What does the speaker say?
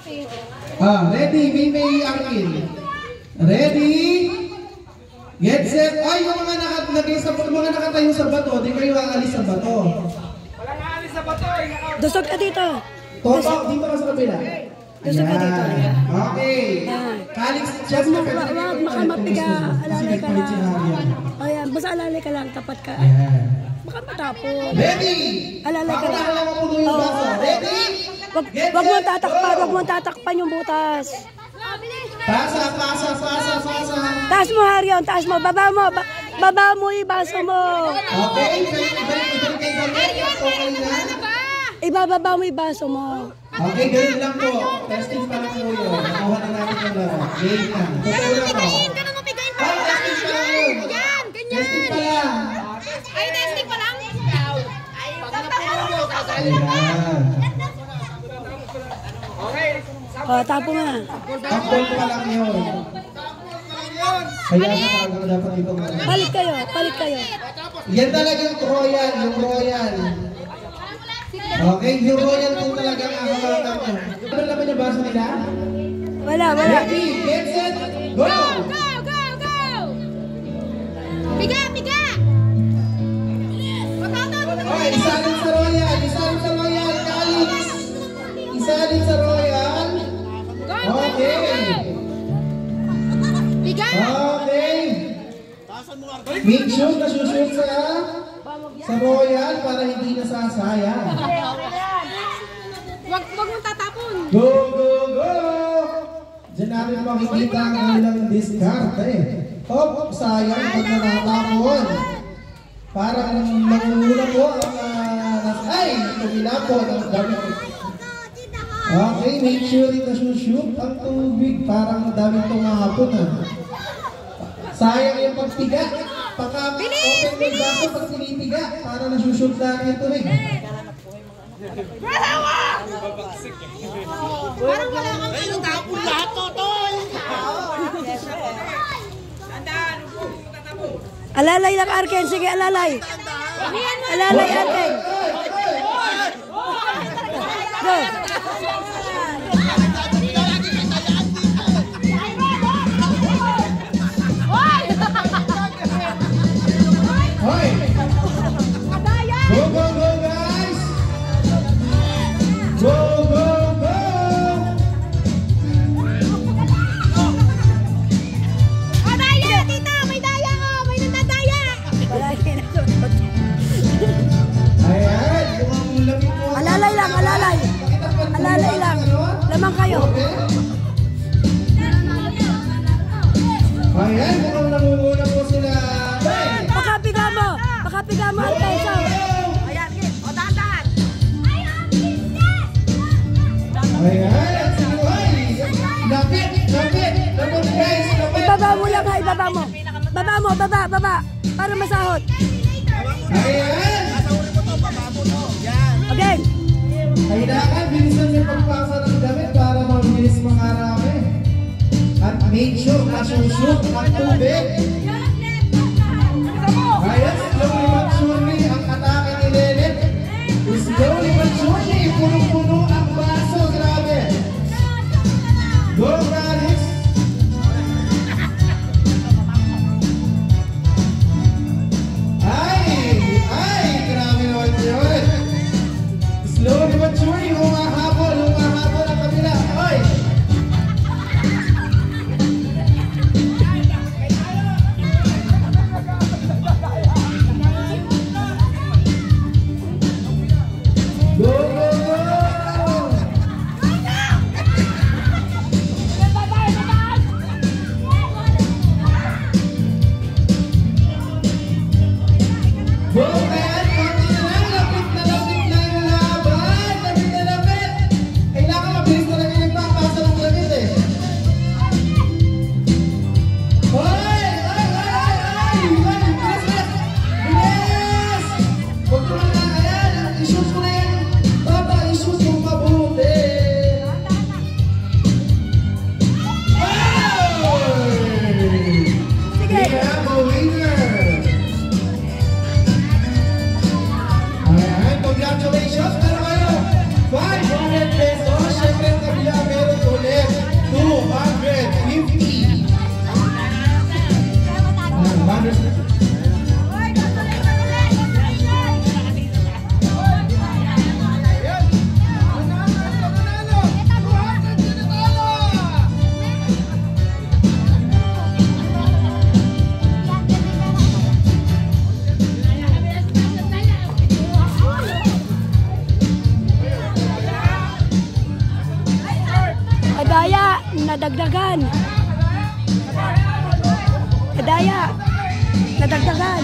Ready, Mimay Arkin. Ready? Get set. Ay, yung mga nakatayo sa bato, di kayo aalis sa bato. Walang aalis sa bato. Dusog ka dito. Toto, dito ka sa kabila. Dusog ka dito. Okay. Kalix, just Wag baka mapiga. Alalay ka lang. O yan, basta alalay ka lang. Tapat ka. Baka matapon. Ready? Alalay ka lang. Ready? Wag mo tatakpan. Wag mo tatakpan yung butas. Pasa. Taas mo, Harion. Taas mo. Baba mo. Baba mo yung baso mo. Okay. Ibalik kay Daniel. Okay na? Ibababa mo yung baso mo. Okay, ganun lang po. Testing pa lang po yun. Nakuha na natin yung laro. Game na. Ganun mo pigayin pa. Testing pa lang yun. Yan, ganyan. Testing pa lang. Ay, testing pa lang. Ayan. O, tapo nga. Tampol pa lang yun. Kaya na dapat ito. Palit kayo. Yan talaga yung royal. Okay, yung royal po talaga ang hawakan mo. Ano naman yung baso nila? Wala. Ready, get set, go! Go! Piga! Okay, isalin sa royal, Calix. Isalin sa royal. Okay. Piga! Okay. Make sure na sushoot sa royal para hindi nasasayang. Wag mong tatapon. Go! Diyan natin makikita ang ilang discard sayang pag nanatapon. Parang mangungula po ang tumila po ng dami. Okay, make sure na shoot ang tubig. Parang daming tumahapon Sayang yung pagtiga. Open yung baso pag tinipiga para nasushoot natin yung tubig. Parang wala kang ano. Tapon lahat to, tol. Alalay lang, Arken. Sige, alalay. Alalay, Arken. Go. Hoy! Go guys! Go! Daya, tita! May daya ko! May nandadaya! Ayan! Yung lamig mo. Alalay lang. Alalay lang. Lamang kayo. Ayan! Mukhang nangunguna po sila. Pakapiga mo ang peso. Ayan! Lapit guys! Ibaba mo lang ha, ibaba mo. Baba. Para masahod. Ayan! Okay. Kailangan bilisan yung pagpasa ng damit para mabilis mangarami. At make sure na sushoot ang tubig. Ayan, slowly but surely ang atake ni Lelet. Slowly but surely, punong-puno ang baso. Grabe. Go, Calix. Ay, grabe naman yun. Slowly but surely, humahabol ang kabila. Ay! Daya, nadagdagan. Daya, nadagdagan.